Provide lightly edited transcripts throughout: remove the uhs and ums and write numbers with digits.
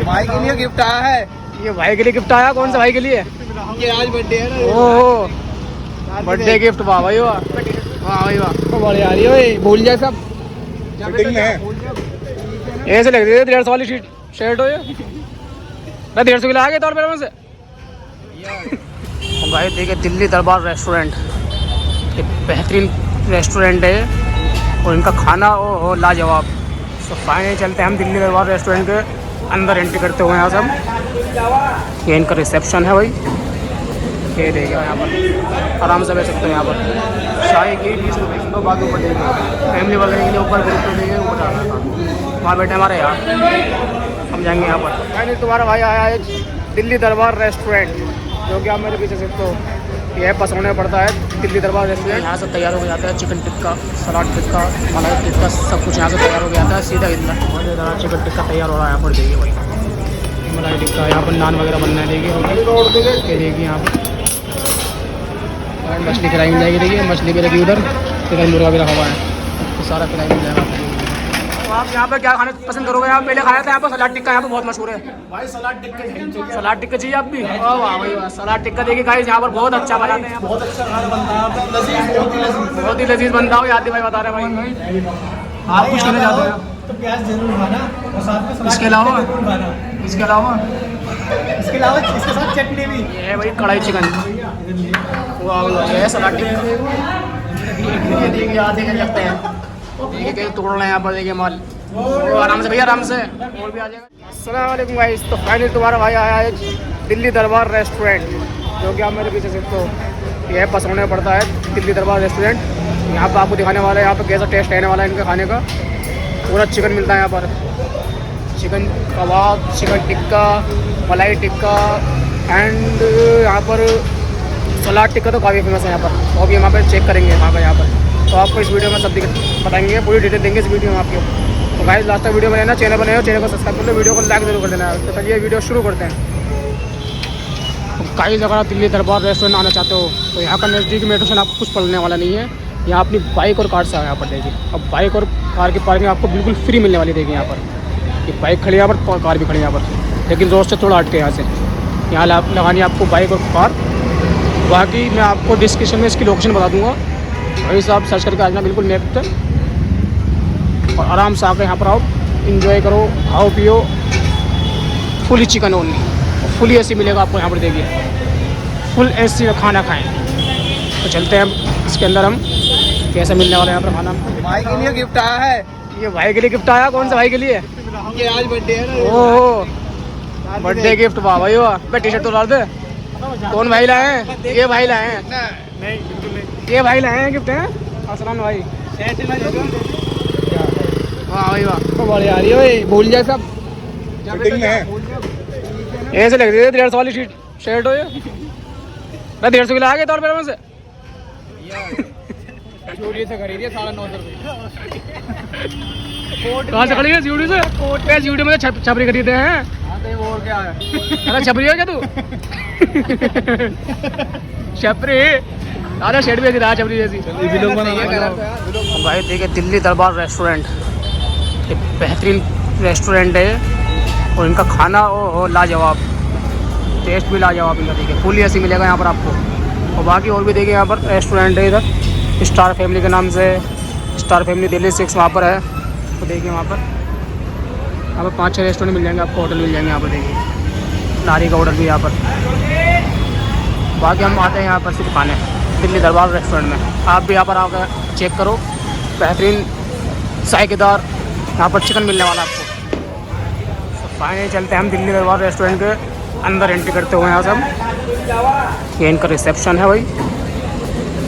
भाई के लिए गिफ्ट आया है। ये भाई के लिए गिफ्ट आया। कौन सा भाई के लिए? ये आज बर्थडे है ना। ओह बर्थडे गिफ्ट। वाह भाई वाह, वाह भाई वाह, तो बढ़िया आ रही है। भूल जाए सब ऐसे लग रही है। 150 वाली शर्ट हो ये ना, 150 की लाया तौर पर से। भाई देखिए दिल्ली दरबार रेस्टोरेंट, एक बेहतरीन रेस्टोरेंट है और इनका खाना ओ लाजवाब। तो फाइनली चलते हैं हम दिल्ली दरबार रेस्टोरेंट के अंदर एंट्री करते हुए। यहाँ सब ये इनका रिसेप्शन है भाई। ये देखिए यहाँ पर आराम से बैठ सकते हैं। यहाँ पर शाही की 20 रुपये किलो, बाकी ऊपर देंगे फैमिली वगैरह के लिए ऊपर ग्रुप पे देंगे ऊपर डालना था। वहाँ बैठे हमारे यहाँ, हम जाएंगे यहाँ पर। फाइनली तुम्हारा भाई आया है दिल्ली दरबार रेस्टोरेंट, जो कि आप मेरे पीछे से तो यह पसंद पड़ता है दिल्ली दरबार रेस्टोरेंट। यहाँ से तैयार हो जाता है चिकन टिक्का, सलाद टिक्का, मलाई टिक्का, सब कुछ यहाँ से तैयार हो जाता है सीधा इधर। चिकन टिक्का तैयार हो रहा है यहाँ पर। देखिए भाई मलाई टिक्का, यहाँ पर नान वगैरह बनना है। देखिए देखिए यहाँ पर मछली खिलाई मिल जाएगी। देखिए मछली भी रखी उधर, इधर मुर्गा भी रखा हुआ है, तो सारा खिलाई मिल जाएगा। तो आप यहाँ पे क्या खाना पसंद करोगे? आप पहले खाया था यहाँ पर सलाद टिक्का, यहाँ पर बहुत मशहूर है भाई। सलाद टिक्का चाहिए आप भी? वाह भाई वाह, सलाद टिक्का देखिए गाइस यहाँ पर बहुत अच्छा बनाते हैं। बहुत अच्छा खाना बनता है, बहुत ही लजीज बनता हो। याद भाई बता रहे हैं भाई। आप कुछ कहना चाहते हैं? तो प्याज जरूर खाना और साथ में इसके अलावा इसके अलावा इसके साथ चटनी भी है भाई। कढ़ाई चिकन, सलाद टिक्का देखिए आधे लगते हैं। देखिए तोड़ रहे हैं यहाँ पर। देखिए माल आराम से भैया, आराम से और भी आ जाएगा। अस्सलाम वालेकुम गाइस, तो फाइनली तुम्हारा भाई आया है दिल्ली दरबार रेस्टोरेंट, जो कि आप मेरे पीछे से तो यह पसंद पड़ता है दिल्ली दरबार रेस्टोरेंट। यहाँ पर आपको दिखाने वाला है यहाँ पर कैसा टेस्ट रहने वाला है इनके खाने का। पूरा चिकन मिलता है यहाँ पर, चिकन कबाब, चिकन टिक्का, मलाई टिक्का एंड यहाँ पर सलाद टिक्का तो काफ़ी फेमस है यहाँ पर। तो अभी हम यहाँ पर चेक करेंगे वहाँ पर। यहाँ पर तो आपको इस वीडियो में सब बताएंगे, पूरी डिटेल देंगे इस वीडियो में आपको। तो गाइस लास्ट तक वीडियो में रहना। चैनल बनाए हो चैनल को सब्सक्राइब कर लो, वीडियो को लाइक जरूर कर देना। तो चलिए वीडियो शुरू करते हैं। तो गाइस अगर आप दिल्ली दरबार रेस्टोरेंट आना चाहते हो तो यहाँ का नज़दीक मेट्रो स्टेशन आपको कुछ पड़ने वाला नहीं है। यहाँ अपनी बाइक और कार से यहाँ पर देखिए। अब बाइक और कार की पार्किंग आपको बिल्कुल फ्री मिलने वाली देखिए। यहाँ पर ये बाइक खड़ी है यहाँ पर, कार भी खड़ी है यहाँ पर, लेकिन रोड से थोड़ा हट के यहाँ से यहाँ लगानी है आपको बाइक और कार। बाकी मैं आपको डिस्क्रिप्शन में इसकी लोकेशन बता दूँगा, वही से आप सर्च करके आ जाना बिल्कुल मैप पे और आराम से आकर यहाँ पर आओ, इंजॉय करो, खाओ पियो। Fully chicken only, fully AC मिलेगा आपको यहाँ पर। देखिए फुल एसी में खाना खाएं। तो चलते हैं हम इसके अंदर, हम कैसा मिलने वाला है यहाँ पर खाना। भाई के लिए गिफ्ट आया है। ये भाई के लिए गिफ्ट आया। कौन सा भाई के लिए? ये आज बर्थडे है ना। ओह बर्थडे गिफ्ट। वाह भाई वाह, मैं टी शर्ट तो डाल दे। कौन भाई लाए हैं? ये भाई लाए हैं? नहीं बिल्कुल नहीं, ये भाई लाए हैं गिफ्ट है। असलान भाई वाह भाई वाह, तो बढ़िया आ रही है भाई। भूल जाए सब ऐसे लग रही है। 150 वाली शर्ट हो ये ना, 150 की लाया तौर पर से। चोरी से खरीदी 950 रुपये। कहाँ से खड़ी है? जूडी से। कोट जूडी में छपरी खरीदे हैं। और क्या है? अरे छपरी है क्या तू? छपरी दादा शेड भी रहा छपरी जैसी। भाई देखिए दिल्ली दरबार रेस्टोरेंट, एक बेहतरीन रेस्टोरेंट है और इनका खाना ओ लाजवाब, टेस्ट भी लाजवाब इनका। देखिए फुल एसी मिलेगा यहाँ पर आपको। और बाकी और भी देखिए यहाँ पर रेस्टोरेंट है इधर, स्टार फैमिली के नाम से। स्टार फैमिली दिल्ली 6 वहाँ पर है। तो देखिए वहाँ पर 5-6 रेस्टोरेंट मिल जाएंगे आपको, होटल मिल जाएंगे यहाँ पर। देखिए नारी का होटल भी यहाँ पर। बाकी हम आते हैं यहाँ पर सिर्फ खाने दिल्ली दरबार रेस्टोरेंट में। आप भी यहाँ पर आकर चेक करो, बेहतरीन जायकेदार यहाँ पर चिकन मिलने वाला आपको। तो फाइनली चलते हैं हम दिल्ली दरबार रेस्टोरेंट के अंदर एंट्री करते हुए। यहाँ से हम ये इनका रिसेप्शन है भाई।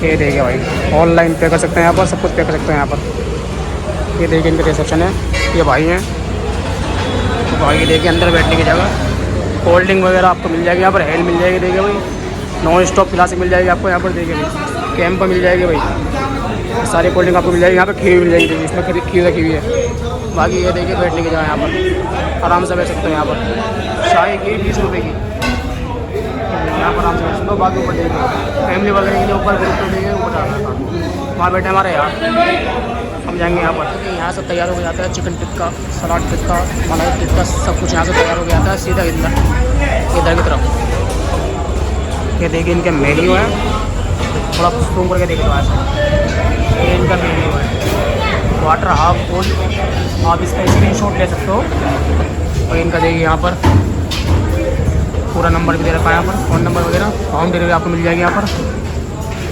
ये देखिए भाई, ऑनलाइन पे कर सकते हैं यहाँ पर, सब कुछ पे कर सकते हैं यहाँ पर। ये देखिए इनका रिसेप्शन है, ये भाई हैं। तो भाई देखिए अंदर बैठने की जगह, कोल्ड ड्रिंक वगैरह आपको मिल जाएगी यहाँ पर। हेल मिल जाएगी देखिए भाई, नॉन स्टॉप क्लासिक मिल जाएगी आपको यहाँ पर। देखिए भाई कैंप मिल जाएगी भाई, सारी कोल्ड ड्रिंक आपको मिल जाएगी यहाँ पर। खीर मिल जाएगी, इसमें खीर रखी हुई है। बाकी ये देखिए बैठने की जगह यहाँ पर, आराम से बैठ सकते हैं यहाँ पर। शाही की 20 रुपये की, यहाँ पर आराम से बैठ सकते हो। बाकी ऊपर देखिए फैमिली वगैरह के लिए ऊपर ग्रुप पे देखिए ऊपर जाना था, वहाँ बैठे हमारे यहाँ। हम जाएंगे यहाँ पर, क्योंकि यहाँ से तैयार हो जाता है चिकन टिक्का, सलाद टिक्का, मलाई टिक्का, सब कुछ यहाँ से तैयार हो जाता है सीधा इधर की तरफ। ये देखिए इनके मेन्यू है, थोड़ा जूम करके देखिए वहाँ से, ये इनका मेन्यू है। वाटर हाफ फुल, आप इसका स्क्रीनशॉट ले सकते हो। और इनका देखिए यहाँ पर पूरा नंबर भी दे रखा है, यहाँ पर फ़ोन नंबर वगैरह, होम डिलीवरी आपको मिल जाएगी यहाँ पर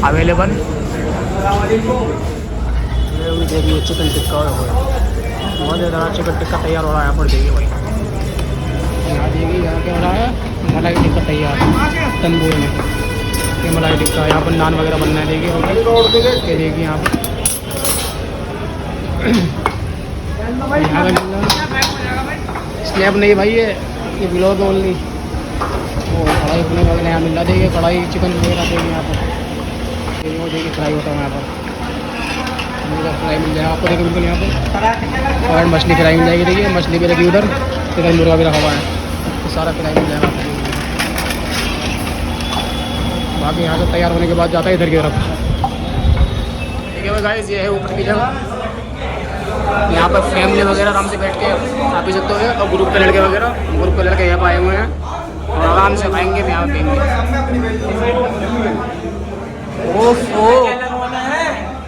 अवेलेबल। देखिए चिकन टिक्का बहुत ज़्यादा चिकन टिक्का तैयार हो रहा है यहाँ पर। देखिए भाई यहाँ देखिए यहाँ क्या हो रहा है, मलाई टिक्का तैयार तंदूर में, ये मलाई टिक्का। यहाँ पर नान वगैरह बनना है, देखिए ये देखिए यहाँ पर स्नैप नहीं भाई, ये ब्लॉग ओनली। वो कढ़ाई पुणे वगैरह यहाँ मिल रहा, देखिए कढ़ाई चिकन वगैरह देखिए यहाँ पर, वो देखिए फ्राई होता है यहाँ पर, फ्राई मिल जाएगा आपको देखिए बिल्कुल यहाँ पर। और मछली फ्राई मिल जाएगी, देखिए मछली भी रखी उधर, चिकन मुर्गा भी रखा हुआ है, तो सारा फ्राई मिल जाएगा आपको। बाकी यहाँ से तैयार होने के बाद जाता है इधर की तरफ। ठीक है भाई गाइस, ये है ऊपर की जगह, यहाँ पर फैमिली वगैरह आराम से बैठ के खा पी सकते हो। और ग्रुप के लड़के वगैरह, ग्रुप के लड़के यहाँ पर आए हुए हैं और आराम से खाएंगे भी, यहाँ पियेंगे। ओह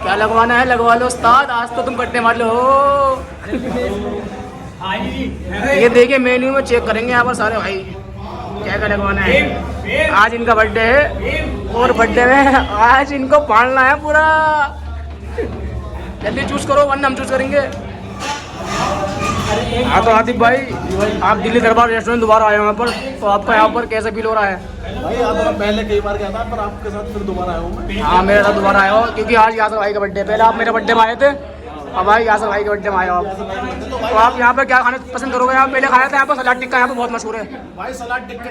क्या लगवाना है, लगवा लो उस्ताद, आज तो तुम कटने वाले हो। ये देखिए मेन्यू में चेक करेंगे यहाँ पर सारे भाई क्या क्या लगवाना है। आज इनका बर्थडे है और बर्थडे में आज इनको पालना है पूरा। जल्दी चूज करो वरना हम चूज करेंगे। हाँ तो आतिफ भाई, आप दिल्ली दरबार रेस्टोरेंट दोबारा आए हो यहाँ पर, तो आपका यहाँ पर कैसा फील हो रहा है? भाई यहाँ तो पहले कई बार गया था, पर आपके साथ फिर दोबारा आया हूँ मैं। हाँ मेरे साथ दोबारा आया हो, क्योंकि आज यासर भाई का बर्थडे। पहले आप मेरे बर्थडे में आए थे, अब भाई यासर भाई के बर्थडे में आए हो आप। तो आप यहाँ पर क्या खाना पसंद करोगे? आप पहले खाया था यहाँ पर सलाद टिक्का, यहाँ पर बहुत मशहूर है भाई। सलाद टिक्का,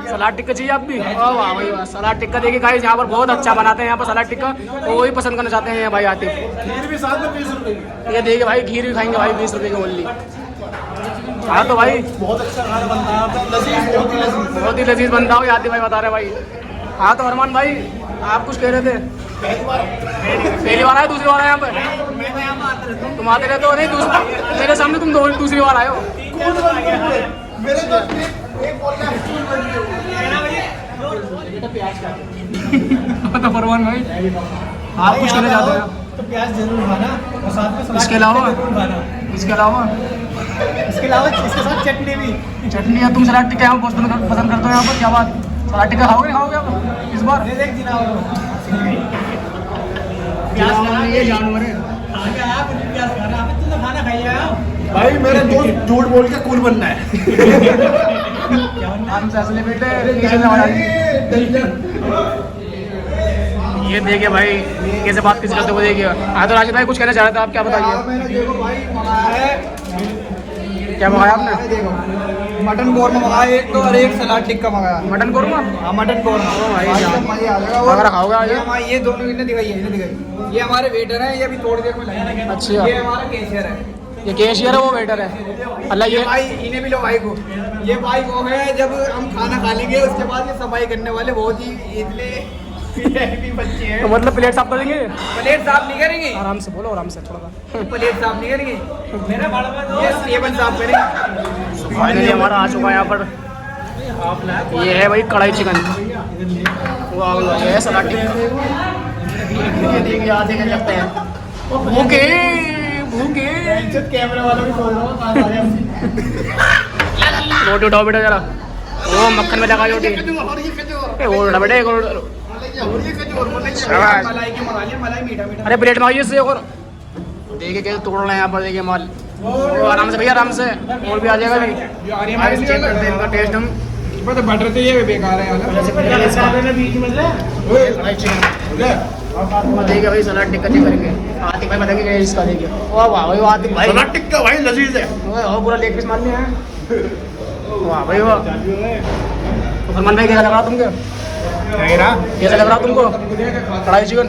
सलाद टिक्का चाहिए आप भी? वाह भाई वाह, सलाद टिक्का देखिए गाइस यहाँ पर बहुत अच्छा बनाते हैं यहाँ पर सलाद टिक्का, तो वही पसंद करना चाहते हैं भाई आतिफ। खीर भी साथ में 20 रुपये की। ये देखिए भाई खीर भी खाएंगे भाई 20 रुपये की ओनली। हाँ तो भाई बहुत अच्छा खाना बनता है आपका, लजीज, बहुत ही लजीज, बहुत ही लजीज बनता हो आतिफ भाई बता रहे भाई। हाँ तो अरमान भाई आप कुछ कह रहे थे? पहली बार आए, दूसरी बार आए यहाँ पर? तुम आते रहते हो नहीं, मेरे सामने तुम दूसरी बार आए हो। तो फरमान भाई आप कुछ कहना चाहते हैं? तो प्याज जरूर खाना और साथ में सलाद इसके अलावा इसके अलावा इसके साथ चटनी भी। चटनी है? तुम सलाद टिक्का यहाँ पसंद करते हो यहाँ पर? क्या बात, सलाद टिक्का खाओगे खाओगे आप इस बार? ये जानवर है भाई मेरे दोस्त झूठ बोल के कूल बनना है। हम फैसले बेटे ये देखिए भाई कैसे बात किसी करते हुए देखिए। हाँ तो राशिद भाई कुछ कहना चाह रहे थे आप, क्या बताइए? क्या मंगाया आपने? देखो मटन कौरमा मंगाया एक तो, और एक सलाद टिक्का मंगाया। मटन कौरमा? हाँ मटन कौरमा भाई मजे आ जाएगा। अगर खाओगे आज? ये दोनों इन्हें दिखाई है, इन्हें दिखाई। ये हमारे वेटर है, ये अभी थोड़ी देर में लाएंगे। अच्छा, ये हमारा कैशियर है, ये कैशियर है वो वेटर है? अल्लाह ये भाई इन्हें भी लो भाई को। ये भाई वो है जब हम खाना खा लेंगे उसके बाद ये सफाई करने वाले, बहुत ही इसलिए बच्चे हैं। तो मतलब प्लेट साफ करेंगे? प्लेट साफ नहीं करेंगे, आराम से बोलो, आराम से थोड़ा सा। प्लेट साफ नहीं करेंगे, ये टेबल साफ करेंगे। फाइनली हमारा आ चुका है यहाँ पर, ये है भाई कढ़ाई चिकन, ये है सलाद टिक्का। लगते हैं भूखे भूखे, कैमरे वालों भी खोल रहा हूँ। रोटी उठाओ बेटा जरा, वो मक्खन में लगा रोटी, वो उठा बेटे। अरे प्लेट में आइए से, और देखिए कैसे तोड़ रहे हैं यहाँ पर, देखिए माल। वो आराम से भैया, आराम से, और भी आ जाएगा भी। चेक करते हैं इनका टेस्ट हम। तो बटर तो ये बेकार है देखिए भाई सलाद टिक्का चेक करेंगे। आतिफ भाई बताएंगे क्या इसका, देखिए वाह वाह भाई आतिफ भाई, सलाद टिक्का भाई लजीज है। वो पूरा लेग पीस मान लिया है। वाह भाई वाह। तो फरमान भाई कैसा लग रहा तुमको? कैसा लग रहा तुमको कढ़ाई चिकन?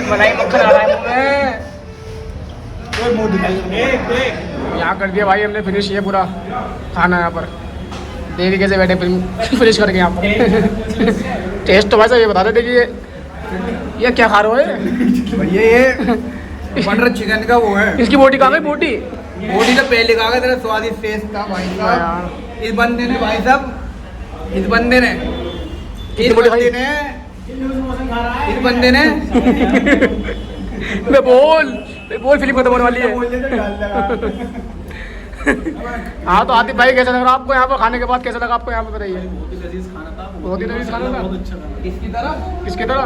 मलाई मक्खन आ रहा है मुंह में। यहाँ कर दिया भाई हमने फिनिश, ये पूरा खाना यहाँ पर देखिए कैसे बैठे फिनिश करके यहाँ पर। टेस्ट तो वैसा ये बता देते कि ये क्या खा रहे हो ये? भैया ये बटर चिकन का वो है। इसकी बोटी कहाँ गई बोटी? बोटी तो पहले कहा तेरा स्वादिष्ट टेस्ट था भाई साहब। इस बंदे ने भाई साहब इस बंदे ने मैं बोल फिल्म खत्म होने वाली है। हाँ तो आतिफ भाई कैसा लग रहा आपको यहाँ पर खाने के बाद? कैसा लगा आपको यहाँ पे बताइए? बहुत ही लजीज खाना था। किसकी तरह?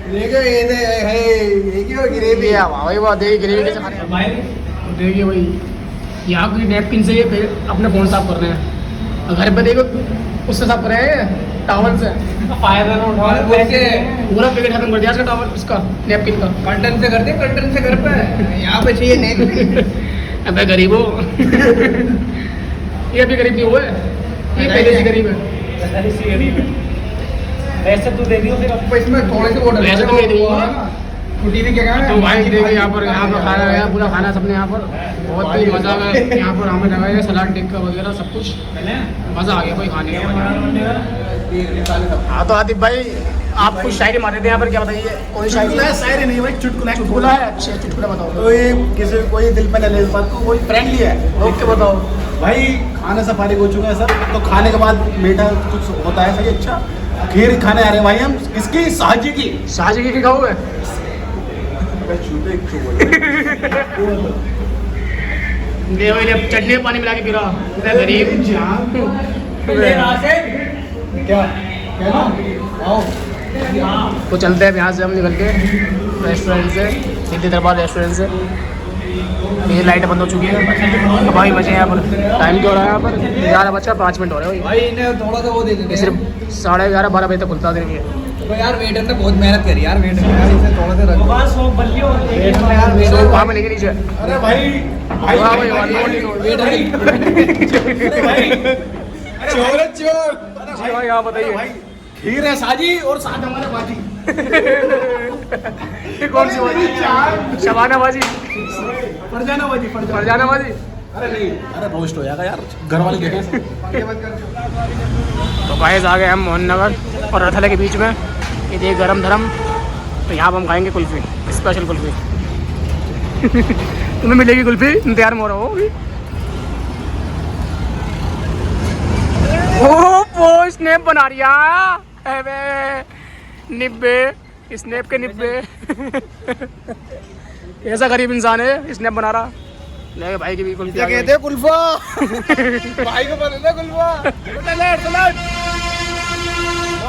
देखो ये ग्रेवी है भाई वो देखिए ग्रेवी कैसे खाने हैं। देखिए भाई यहाँ की नैपकिन से ये अपने फोन साफ कर रहे हैं। घर पे देखो उससे साफ कर रहे हैं टावल से। पूरा पैकेट खत्म कर दिया इसका टावल, इसका नैपकिन का। कर्टन से करते कर्टन से घर पे यहाँ पे चाहिए नहीं। अबे गरीब हो। ये अभी गरीब नहीं हुआ है, ये पहले से गरीब है। वैसे तू दे दियो फिर इसमें थोड़े से ऑर्डर वैसे तो मैं दूंगा। टीवी क्या तो भाई देखिए यहाँ पर खाना गया पूरा खाना सबने यहाँ पर बहुत ही मज़ा आ गया। यहाँ पर हमें लगाया सलाद टिक्का वगैरह सब कुछ मज़ा आ गया भाई खाने का। हाँ तो आतिफ भाई आप कुछ शायरी मारते थे यहाँ पर, क्या बताइए? कोई शायरी? शायरी नहीं भाई, चुटकुला चुटकुला है। अच्छा चुटकुला बताओ। तो ये किसी कोई दिल पे न ले इस बात को, कोई फ्रेंडली है। रोक के बताओ भाई खाने से फारिग हो चुका है सर, तो खाने के बाद मीठा कुछ होता है सही अच्छा। खीर खाने आ रहे हैं भाई हम, इसकी शाहजी की खाओगे? देखो ये चटनी में पानी मिला के पी रहा गरीब। क्या तो चलते हैं यहाँ से हम निकल के रेस्टोरेंट से, सिद्धि दरबार रेस्टोरेंट से। ये लाइटें बंद हो चुकी है तो भाई बचे यहाँ पर। टाइम क्या हो रहा है यहाँ पर? 11:05 हो रहे हैं भाई इन्हें थोड़ा सा वो दे देते सिर्फ 11:30-12 बजे तक खुलता देखिए। तो यार वेटर ने बहुत मेहनत करी यार, वेटर ने यार इसे थोड़ा सा रख वहाँ में लेके नीचे। अरे भाई चोर भाई यहाँ बताइए। खीर है साजी और साथ हमारे बाजी। ये कौन सी बाजी? शबाना बाजी, फरजाना बाजी, फरजाना बाजी। अरे नहीं, अरे रोस्ट हो जाएगा यार, घर वाले देखें। तो भाई आ गए हम मोहन नगर और रथला के बीच में। ये देखिए गरम धरम। तो यहाँ पर हम खाएंगे कुल्फ़ी, स्पेशल कुल्फ़ी। तुम्हें मिलेगी कुल्फ़ी, इंतजार में हो रहा हो अभी। ओ स्नैप बना रही है निब्बे, स्नैप के निब्बे। ऐसा गरीब इंसान है स्नैप बना रहा। नहीं भाई की भी कुल्फी कहते हैं कुल्फा। भाई को पता है कुल्फा।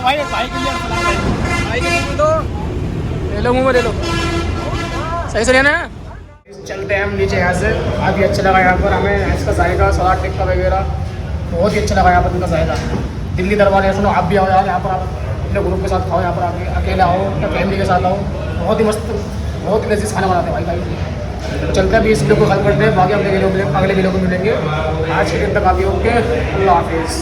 भाई भाई के लिए भाई के लिए दो ले लो, मुँह में ले लो। सही से लेना है। चलते हैं हम नीचे यहाँ से। काफ़ी अच्छा लगा यहाँ पर हमें, इसका जायका सलाद टिक्का वगैरह बहुत ही अच्छा लगा यहाँ पर इनका जायका। दिल्ली दरबार है, सुनो आप भी आओ यार यहाँ पर। आप अपने ग्रुप के साथ खाओ यहाँ पर, आके अकेले आओ या फैमिली के साथ आओ। बहुत ही मस्त, बहुत ही लजीज खाना बनाते हैं भाई। चलते हैं अभी इस वीडियो को खत्म करते हैं, बाकी अगले वीडियो में मिलेंगे। आज के दिन तक आप ओके, अल्लाह हाफिज़।